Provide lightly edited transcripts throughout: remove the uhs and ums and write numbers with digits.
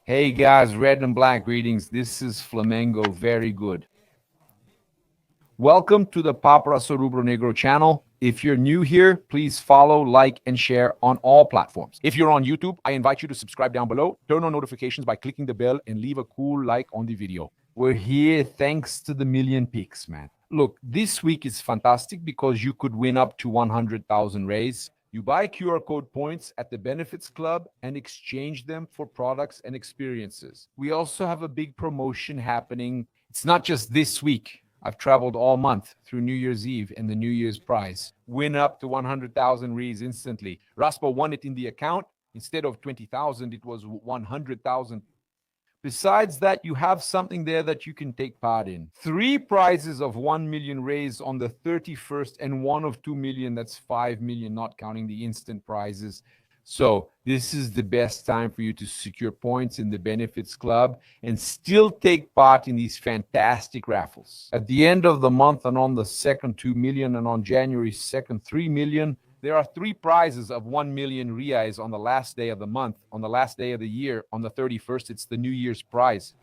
Hey guys, red and black greetings. This is Flamengo. Very good. Welcome to the Paparazzo Rubro-Negro channel. If you're new here, please follow, like, and share on all platforms. If you're on YouTube, I invite you to subscribe down below, turn on notifications by clicking the bell, and leave a cool like on the video. We're here thanks to the million picks, man. Look, this week is fantastic because you could win up to 100,000 raise. You buy QR code points at the Benefits Club and exchange them for products and experiences. We also have a big promotion happening. It's not just this week. I've traveled all month through New Year's Eve and the New Year's prize. Win up to 100,000 reads instantly. Raspo won it in the account. Instead of 20,000, it was 100,000. Besides that, you have something there that you can take part in. 3 prizes of 1 million raised on the 31st and 1 of 2 million. That's 5 million, not counting the instant prizes. So this is the best time for you to secure points in the Benefits Club and still take part in these fantastic raffles. At the end of the month and on the 2nd, 2 million, and on January 2nd, 3 million, there are 3 prizes of 1 million reais on the last day of the month. On the last day of the year, on the 31st, it's the New Year's prize.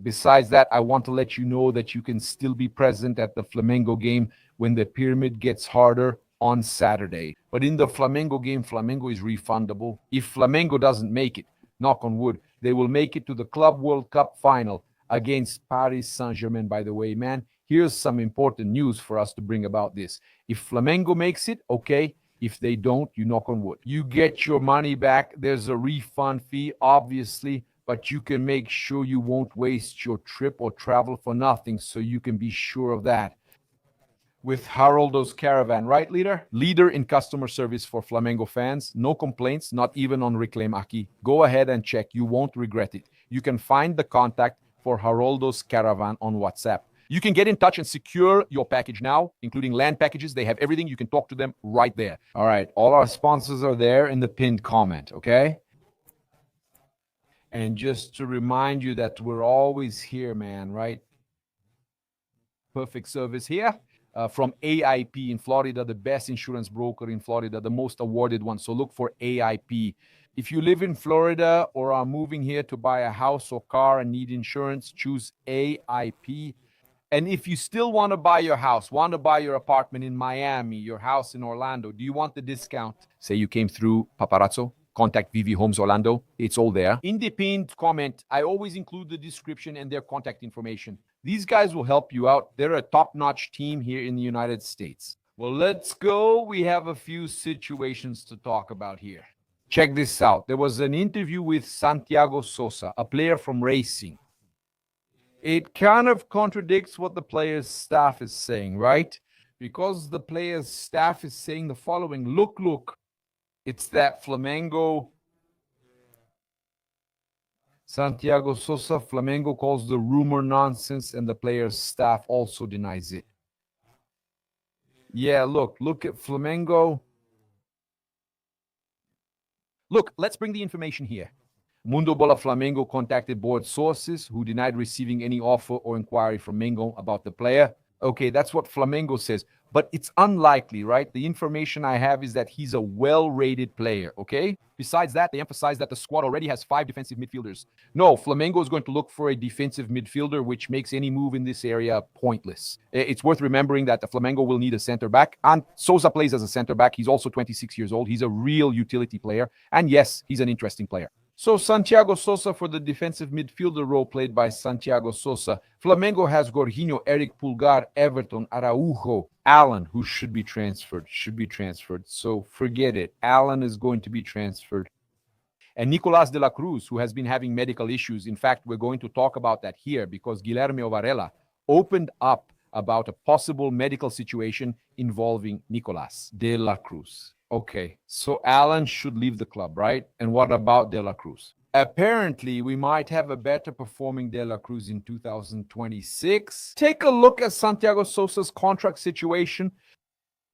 Besides that, I want to let you know that you can still be present at the Flamengo game when the pyramid gets harder on Saturday. But in the Flamengo game, Flamengo is refundable. If Flamengo doesn't make it, knock on wood, they will make it to the Club World Cup final against Paris Saint-Germain, by the way, man. Here's some important news for us to bring about this. If Flamengo makes it, okay. If they don't, you knock on wood. You get your money back. There's a refund fee, obviously, but you can make sure you won't waste your trip or travel for nothing, so you can be sure of that. With Haroldo's Caravan, right, leader? Leader in customer service for Flamengo fans. No complaints, not even on Reclaim Aqui. Go ahead and check. You won't regret it. You can find the contact for Haroldo's Caravan on WhatsApp. You can get in touch and secure your package now, including land packages. They have everything. You can talk to them right there. All right. All our sponsors are there in the pinned comment, okay? And just to remind you that we're always here, man, right? Perfect service here. From AIP in Florida, the best insurance broker in Florida, the most awarded one. So look for AIP. If you live in Florida or are moving here to buy a house or car and need insurance, choose AIP. And if you still want to buy your house, want to buy your apartment in Miami, your house in Orlando, do you want the discount? Say you came through Paparazzo, contact VV Homes Orlando. It's all there. In the pinned comment, I always include the description and their contact information. These guys will help you out. They're a top-notch team here in the United States. Well, let's go. We have a few situations to talk about here. Check this out. There was an interview with Santiago Sosa, a player from Racing. It kind of contradicts what the player's staff is saying, right? Because the player's staff is saying the following. Look. It's that Flamengo... Santiago Sosa, Flamengo calls the rumor nonsense, and the player's staff also denies it. Yeah, look at Flamengo. Look, let's bring the information here. Mundo Bola Flamengo contacted board sources who denied receiving any offer or inquiry from Mengo about the player. Okay, that's what Flamengo says, but it's unlikely, right? The information I have is that he's a well-rated player, okay? Besides that, they emphasize that the squad already has 5 defensive midfielders. No, Flamengo is going to look for a defensive midfielder, which makes any move in this area pointless. It's worth remembering that the Flamengo will need a center back, and Sosa plays as a center back. He's also 26 years old. He's a real utility player, and yes, he's an interesting player. So Santiago Sosa for the defensive midfielder role played by Santiago Sosa. Flamengo has Gorginho, Eric Pulgar, Everton, Araujo, Allen, who should be transferred. So forget it. Allen is going to be transferred. And Nicolas de la Cruz, who has been having medical issues. In fact, we're going to talk about that here because Guilherme Varela opened up about a possible medical situation involving Nicolas de la Cruz. Okay, so Allen should leave the club, right? And what about De La Cruz? Apparently, we might have a better performing De La Cruz in 2026. Take a look at Santiago Sosa's contract situation.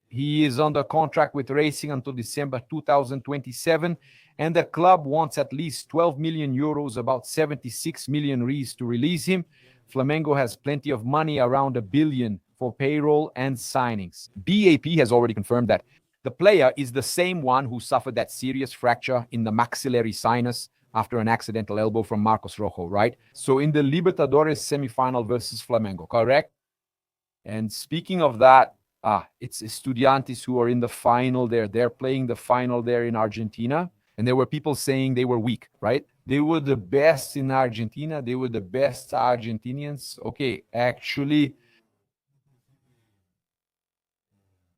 He is under contract with Racing until December 2027, and the club wants at least 12 million euros, about 76 million reais to release him. Flamengo has plenty of money, around 1 billion for payroll and signings. BAP has already confirmed that the player is the same one who suffered that serious fracture in the maxillary sinus after an accidental elbow from Marcos Rojo, right? So in the Libertadores semifinal versus Flamengo, correct? And speaking of that, it's Estudiantes who are in the final there. They're playing the final there in Argentina. And there were people saying they were weak, right? They were the best in Argentina. They were the best Argentinians. Okay, actually,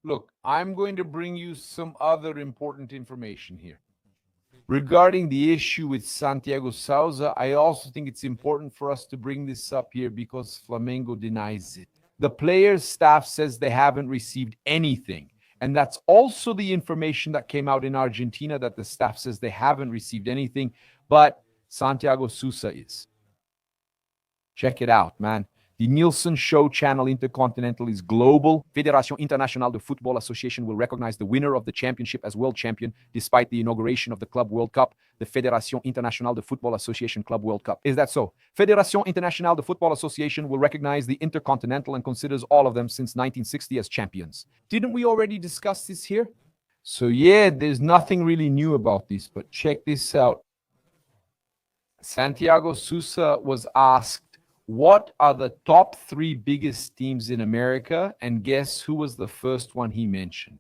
look, I'm going to bring you some other important information here. Regarding the issue with Santiago Sousa, I also think it's important for us to bring this up here because Flamengo denies it. The players' staff says they haven't received anything. And that's also the information that came out in Argentina, that the staff says they haven't received anything, but Santiago Sousa is. Check it out, man. The Nielsen Show channel Intercontinental is global. Federación Internacional de Fútbol Association will recognize the winner of the championship as world champion despite the inauguration of the Club World Cup, the Federación Internacional de Fútbol Association Club World Cup. Is that so? Federación Internacional de Fútbol Association will recognize the Intercontinental and considers all of them since 1960 as champions. Didn't we already discuss this here? So yeah, there's nothing really new about this, but check this out. Santiago Sousa was asked, what are the top 3 biggest teams in America? And guess who was the first one he mentioned?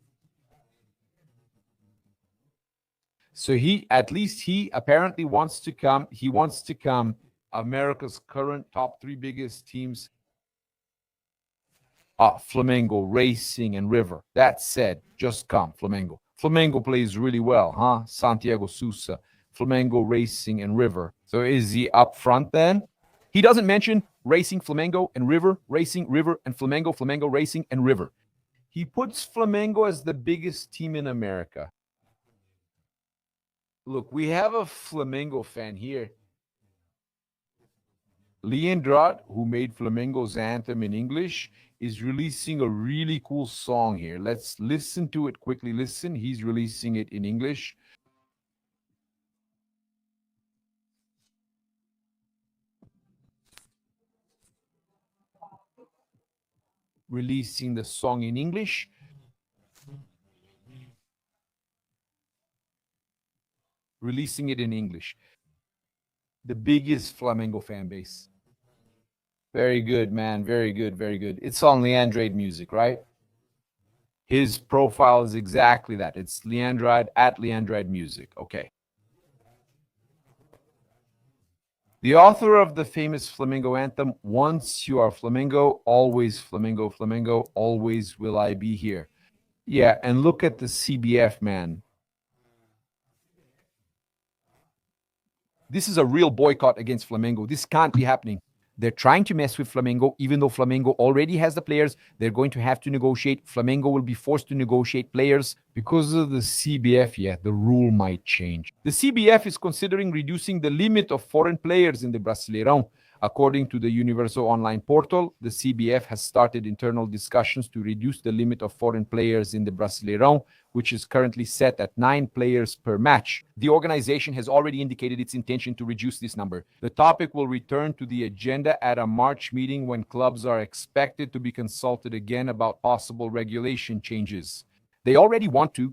So he apparently wants to come. He wants to come America's current top 3 biggest teams. Flamengo, Racing, and River. That said, just come, Flamengo. Flamengo plays really well, huh? Santiago Sousa, Flamengo, Racing, and River. So is he up front then? He doesn't mention Racing, Flamengo, and River, Racing, River, and Flamengo, Flamengo, Racing, and River. He puts Flamengo as the biggest team in America. Look, we have a Flamengo fan here. Leandrad, who made Flamengo's anthem in English, is releasing a really cool song here. Let's listen to it quickly. Listen, he's releasing it in English. Releasing the song in English. Releasing it in English. The biggest Flamengo fan base. Very good, man. Very good, very good. It's on Leandrade Music, right? His profile is exactly that. It's Leandrade at Leandrade Music. Okay. The author of the famous Flamengo anthem, once you are Flamengo, always Flamengo, Flamengo, always will I be here. Yeah, and look at the CBF, man. This is a real boycott against Flamengo. This can't be happening. They're trying to mess with Flamengo, even though Flamengo already has the players. They're going to have to negotiate. Flamengo will be forced to negotiate players. Because of the CBF, yeah, the rule might change. The CBF is considering reducing the limit of foreign players in the Brasileirão. According to the Universal Online Portal, the CBF has started internal discussions to reduce the limit of foreign players in the Brasileirão, which is currently set at 9 players per match. The organization has already indicated its intention to reduce this number. The topic will return to the agenda at a March meeting when clubs are expected to be consulted again about possible regulation changes. They already want to.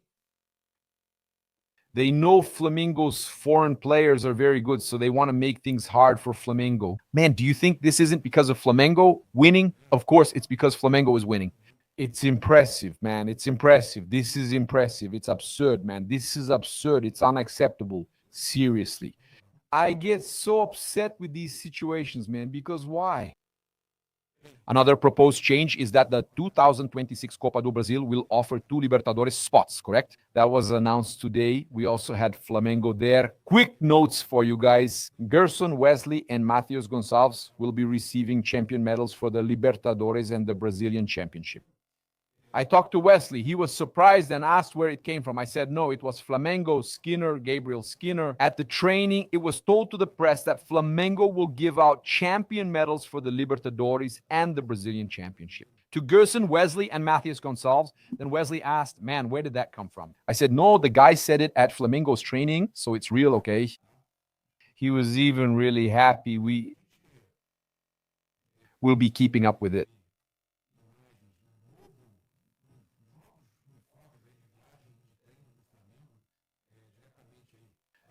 They know Flamengo's foreign players are very good, so they want to make things hard for Flamengo. Man, do you think this isn't because of Flamengo winning? Of course, it's because Flamengo is winning. It's impressive, man. It's impressive. This is impressive. It's absurd, man. This is absurd. It's unacceptable. Seriously. I get so upset with these situations, man, because why? Another proposed change is that the 2026 Copa do Brasil will offer 2 Libertadores spots, correct? That was announced today. We also had Flamengo there. Quick notes for you guys. Gerson Wesley and Matheus Gonçalves will be receiving champion medals for the Libertadores and the Brazilian Championship. I talked to Wesley. He was surprised and asked where it came from. I said, no, it was Flamengo, Skinner, Gabriel Skinner. At the training, it was told to the press that Flamengo will give out champion medals for the Libertadores and the Brazilian Championship. To Gerson, Wesley, and Matheus Gonçalves, then Wesley asked, man, where did that come from? I said, no, the guy said it at Flamengo's training, so it's real, okay? He was even really happy. We'll be keeping up with it.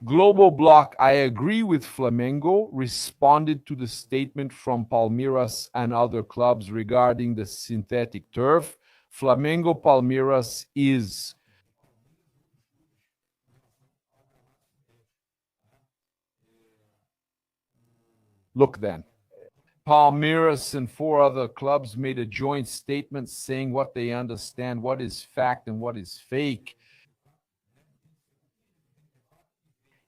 Global Block, I agree with Flamengo, responded to the statement from Palmeiras and other clubs regarding the synthetic turf. Flamengo Palmeiras is. Look then. Palmeiras and four other clubs made a joint statement saying what they understand, what is fact and what is fake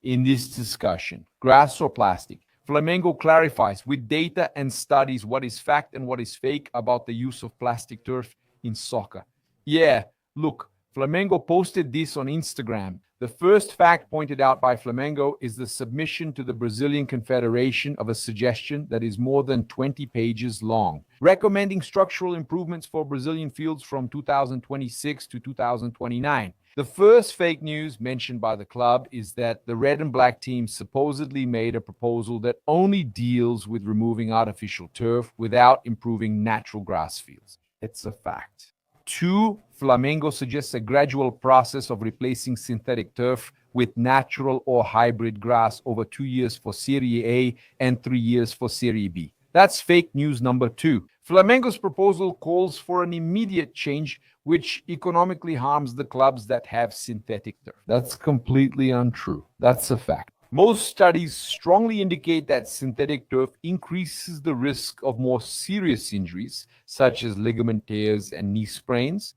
in this discussion. Grass or plastic? Flamengo clarifies with data and studies what is fact and what is fake about the use of plastic turf in soccer. Yeah, look, Flamengo posted this on Instagram. The first fact pointed out by Flamengo is the submission to the Brazilian Confederation of a suggestion that is more than 20 pages long, recommending structural improvements for Brazilian fields from 2026 to 2029. The first fake news mentioned by the club is that the red and black team supposedly made a proposal that only deals with removing artificial turf without improving natural grass fields. It's a fact. 2, Flamengo suggests a gradual process of replacing synthetic turf with natural or hybrid grass over 2 years for Serie A and 3 years for Serie B. That's fake news number 2. Flamengo's proposal calls for an immediate change which economically harms the clubs that have synthetic turf. That's completely untrue. That's a fact. Most studies strongly indicate that synthetic turf increases the risk of more serious injuries, such as ligament tears and knee sprains.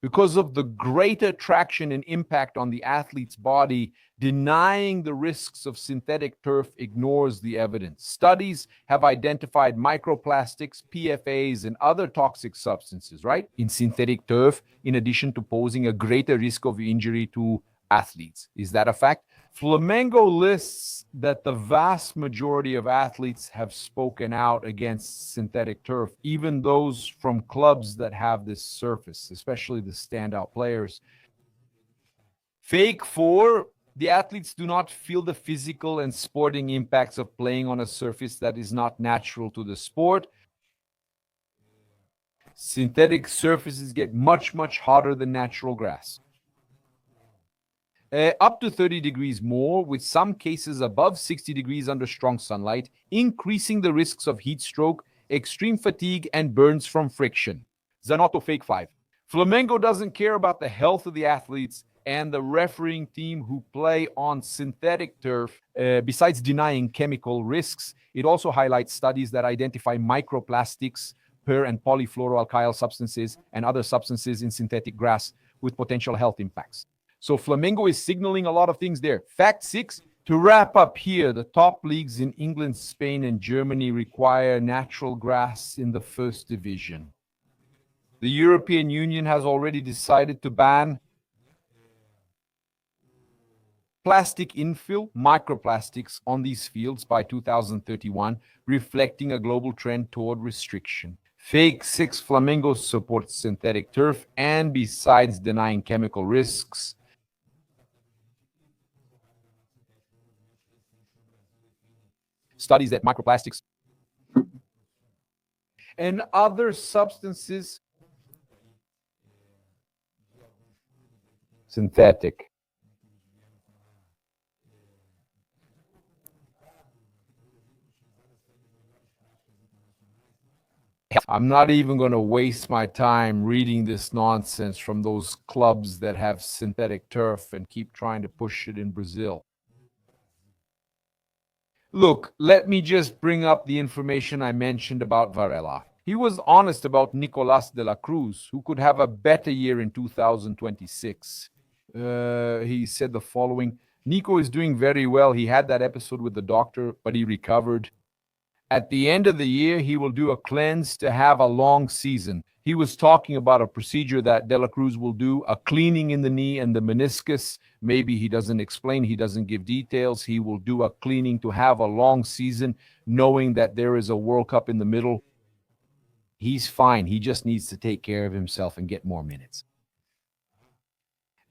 Because of the greater traction and impact on the athlete's body, denying the risks of synthetic turf ignores the evidence. Studies have identified microplastics, PFAs, and other toxic substances, right, in synthetic turf, in addition to posing a greater risk of injury to athletes. Is that a fact? Flamengo lists that the vast majority of athletes have spoken out against synthetic turf, even those from clubs that have this surface, especially the standout players. Fake 4, the athletes do not feel the physical and sporting impacts of playing on a surface that is not natural to the sport. Synthetic surfaces get much, much hotter than natural grass. Up to 30 degrees more, with some cases above 60 degrees under strong sunlight, increasing the risks of heat stroke, extreme fatigue, and burns from friction. Zanotto Fake 5. Flamengo doesn't care about the health of the athletes and the refereeing team who play on synthetic turf. Besides denying chemical risks, it also highlights studies that identify microplastics, per and polyfluoroalkyl substances, and other substances in synthetic grass with potential health impacts. So Flamengo is signaling a lot of things there. Fact 6, to wrap up here, the top leagues in England, Spain, and Germany require natural grass in the first division. The European Union has already decided to ban plastic infill, microplastics, on these fields by 2031, reflecting a global trend toward restriction. Fake 6, Flamengo supports synthetic turf, and besides denying chemical risks, studies that microplastics and other substances synthetic. I'm not even going to waste my time reading this nonsense from those clubs that have synthetic turf and keep trying to push it in Brazil. Look, let me just bring up the information I mentioned about Varela. He was honest about Nicolas de la Cruz, who could have a better year in 2026. He said the following: Nico is doing very well. He had that episode with the doctor, but he recovered. At the end of the year, he will do a cleanse to have a long season. He was talking about a procedure that De La Cruz will do, a cleaning in the knee and the meniscus. Maybe he doesn't explain, he doesn't give details. He will do a cleaning to have a long season, knowing that there is a World Cup in the middle. He's fine. He just needs to take care of himself and get more minutes.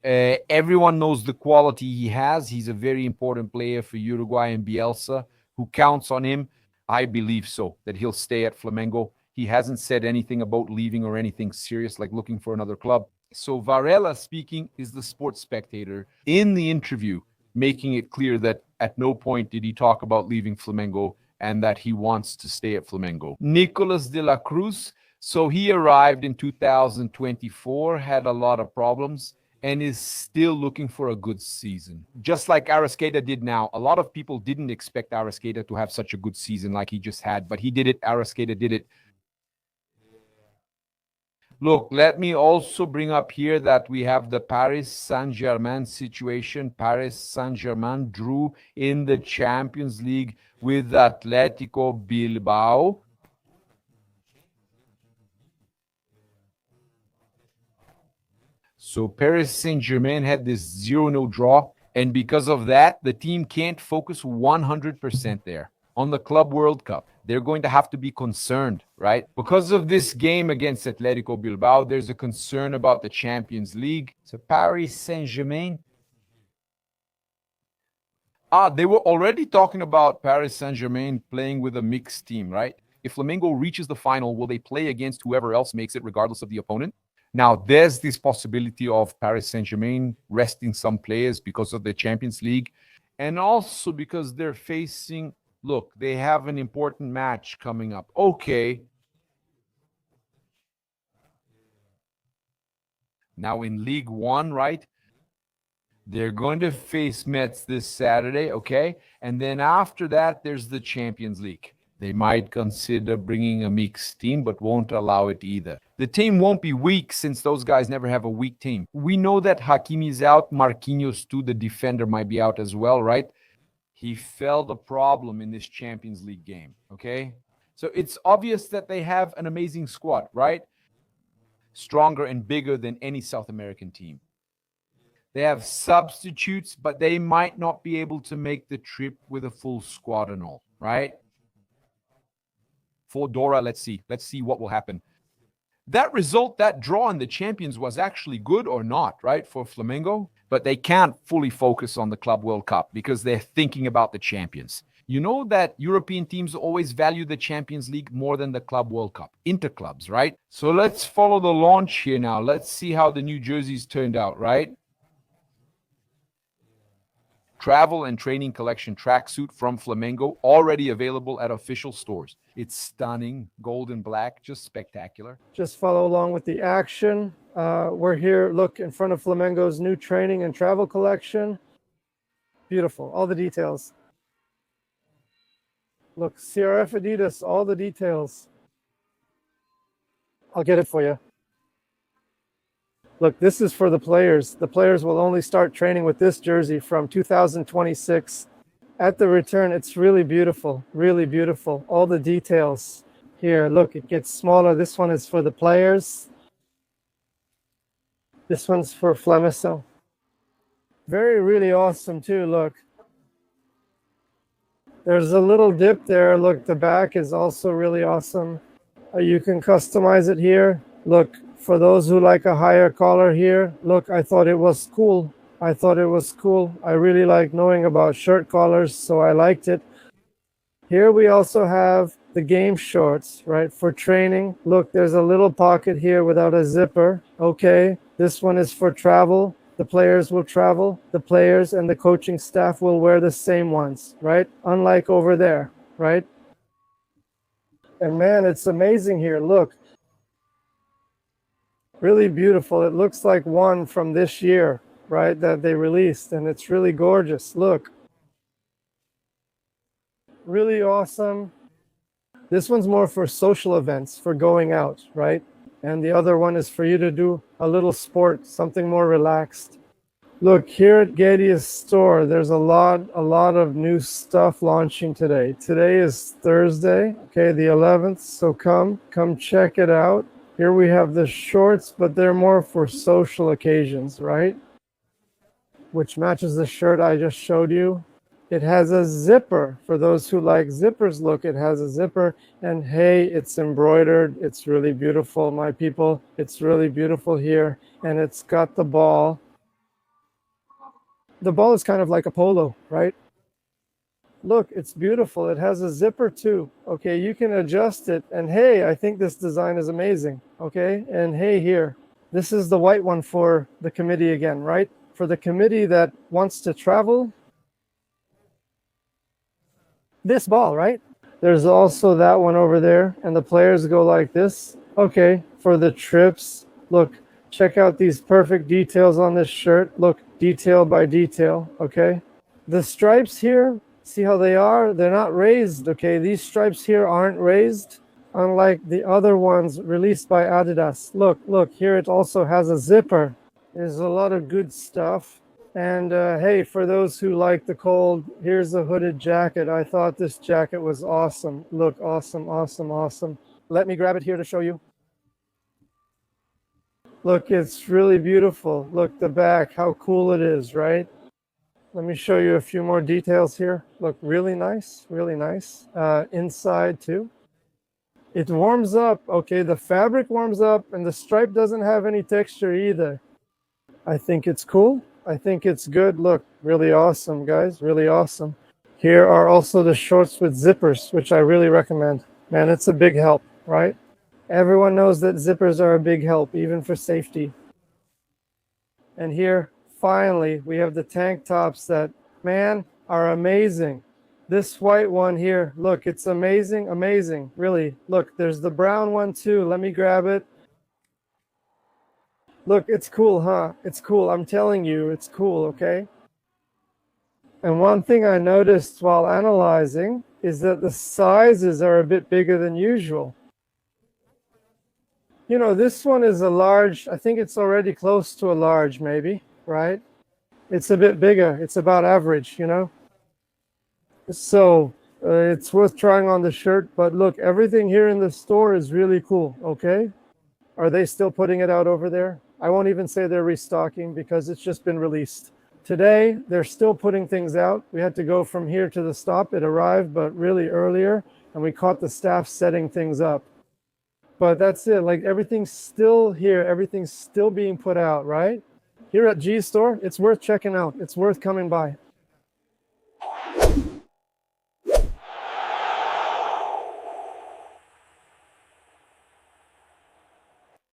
Everyone knows the quality he has. He's a very important player for Uruguay and Bielsa, who counts on him. I believe so, that he'll stay at Flamengo. He hasn't said anything about leaving or anything serious, like looking for another club. So Varela speaking is the Sports Spectator. In the interview, making it clear that at no point did he talk about leaving Flamengo and that he wants to stay at Flamengo. Nicolas de la Cruz, so he arrived in 2024, had a lot of problems, and is still looking for a good season. Just like Arrascaeta did now. A lot of people didn't expect Arrascaeta to have such a good season like he just had, but he did it. Arrascaeta did it. Look, let me also bring up here that we have the Paris Saint-Germain situation. Paris Saint-Germain drew in the Champions League with Atletico Bilbao. So Paris Saint-Germain had this 0-0 draw, and because of that, the team can't focus 100% there on the Club World Cup. They're going to have to be concerned, right? Because of this game against Atletico Bilbao, there's a concern about the Champions League. So Paris Saint-Germain. They were already talking about Paris Saint-Germain playing with a mixed team, right? If Flamengo reaches the final, will they play against whoever else makes it, regardless of the opponent? Now, there's this possibility of Paris Saint-Germain resting some players because of the Champions League, and also because they're facing, look, they have an important match coming up. Okay. Now in League One, right? They're going to face Metz this Saturday, okay? And then after that, there's the Champions League. They might consider bringing a mixed team, but won't allow it either. The team won't be weak since those guys never have a weak team. We know that Hakimi is out. Marquinhos, too, the defender, might be out as well, right? He felt a problem in this Champions League game, okay? So it's obvious that they have an amazing squad, right? Stronger and bigger than any South American team. They have substitutes, but they might not be able to make the trip with a full squad and all, right? For Dora, let's see what will happen. That result, that draw in the Champions was actually good or not, right, for Flamengo? But they can't fully focus on the Club World Cup because they're thinking about the Champions. You know that European teams always value the Champions League more than the Club World Cup. Interclubs, right? So let's follow the launch here now. Let's see how the new jerseys turned out, right? Travel and training collection tracksuit from Flamengo, already available at official stores. It's stunning, gold and black, just spectacular. Just follow along with the action. We're here, look, in front of Flamengo's new training and travel collection. Beautiful, all the details. Look, CRF Adidas, all the details. I'll get it for you. Look, this is for the players. The players will only start training with this jersey from 2026. At the return, it's really beautiful, really beautiful. All the details here. Look, it gets smaller. This one is for the players. This one's for Flamengo. Very, really awesome too, look. There's a little dip there. Look, the back is also really awesome. You can customize it here. Look. For those who like a higher collar here, look, I thought it was cool. I really like knowing about shirt collars, so I liked it. Here we also have the game shorts, right, for training. Look, there's a little pocket here without a zipper. Okay, this one is for travel. The players will travel. The players and the coaching staff will wear the same ones, right? Unlike over there, right? And man, it's amazing here. Look. Really beautiful. It looks like one from this year, right, that they released, and it's really gorgeous. Look. Really awesome. This one's more for social events, for going out, right? And the other one is for you to do a little sport, something more relaxed. Look, here at Getty's store, there's a lot of new stuff launching today. Today is Thursday, okay, the 11th, so come check it out. Here we have the shorts, but they're more for social occasions, right? Which matches the shirt I just showed you. It has a zipper. For those who like zippers, look, it has a zipper. And hey, it's embroidered. It's really beautiful, my people. It's really beautiful here. And it's got the ball. The ball is kind of like a polo, right? Look, it's beautiful. It has a zipper too. Okay, you can adjust it. And hey, I think this design is amazing. Okay, and hey, here. This is the white one for the committee again, right? For the committee that wants to travel, this ball, right? There's also that one over there, and the players go like this. Okay, for the trips, look, check out these perfect details on this shirt. Look, detail by detail, okay? The stripes here, see how they are? They're not raised, okay? These stripes here aren't raised, unlike the other ones released by Adidas. Look, here it also has a zipper. There's a lot of good stuff. And hey, for those who like the cold, here's a hooded jacket. I thought this jacket was awesome. Look, awesome, awesome, awesome. Let me grab it here to show you. Look, it's really beautiful. Look, the back, how cool it is, right? Let me show you a few more details here. Look, really nice, really nice. Inside too. It warms up, okay? The fabric warms up and the stripe doesn't have any texture either. I think it's cool. I think it's good. Look, really awesome, guys, really awesome. Here are also the shorts with zippers, which I really recommend. Man, it's a big help, right? Everyone knows that zippers are a big help, even for safety. And here, finally, we have the tank tops that, man, are amazing. This white one here, look, it's amazing, amazing, really. Look, there's the brown one too. Let me grab it. Look, it's cool, huh? It's cool. I'm telling you, it's cool, okay? And one thing I noticed while analyzing is that the sizes are a bit bigger than usual. You know, this one is a large. I think it's already close to a large, maybe, right? It's a bit bigger. It's about average, you know? So it's worth trying on the shirt. But look, everything here in the store is really cool, okay? Are they still putting it out over there? I won't even say they're restocking because it's just been released. Today, they're still putting things out. We had to go from here to the stop. It arrived, but really earlier, and we caught the staff setting things up. But that's it. Like, everything's still here. Everything's still being put out, right? Here at G's store, it's worth checking out. It's worth coming by.